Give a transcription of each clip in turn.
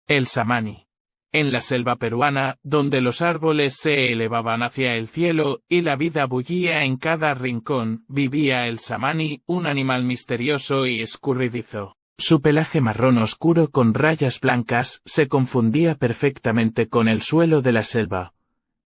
El samani. En la selva peruana, donde los árboles se elevaban hacia el cielo y la vida bullía en cada rincón, vivía el samani, un animal misterioso y escurridizo. Su pelaje marrón oscuro con rayas blancas se confundía perfectamente con el suelo de la selva,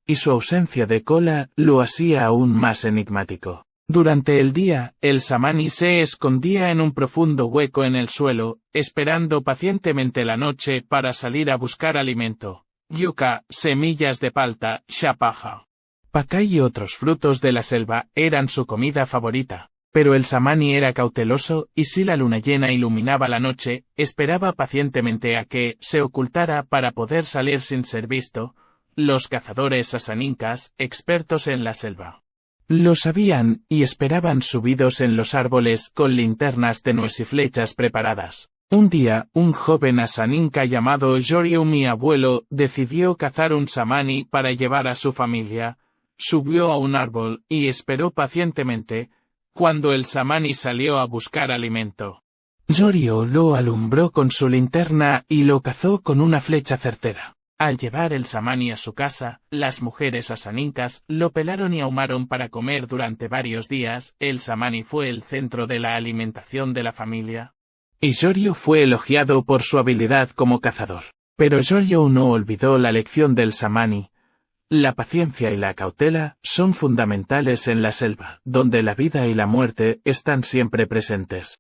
y su ausencia de cola lo hacía aún más enigmático. Durante el día, el samani se escondía en un profundo hueco en el suelo, esperando pacientemente la noche para salir a buscar alimento. Yuca, semillas de palta, shapaja, pacay y otros frutos de la selva eran su comida favorita. Pero el samani era cauteloso, y si la luna llena iluminaba la noche, esperaba pacientemente a que se ocultara para poder salir sin ser visto. Los cazadores asanincas, expertos en la selva, lo sabían, y esperaban subidos en los árboles con linternas tenues y flechas preparadas. Un día, un joven asaninca llamado Yoryu, mi abuelo, decidió cazar un samani para llevar a su familia. Subió a un árbol, y esperó pacientemente, cuando el samani salió a buscar alimento. Yoryu lo alumbró con su linterna y lo cazó con una flecha certera. Al llevar el samani a su casa, las mujeres asanincas lo pelaron y ahumaron para comer durante varios días. El samani fue el centro de la alimentación de la familia. Y Yoryu fue elogiado por su habilidad como cazador. Pero Yoryu no olvidó la lección del samani. La paciencia y la cautela son fundamentales en la selva, donde la vida y la muerte están siempre presentes.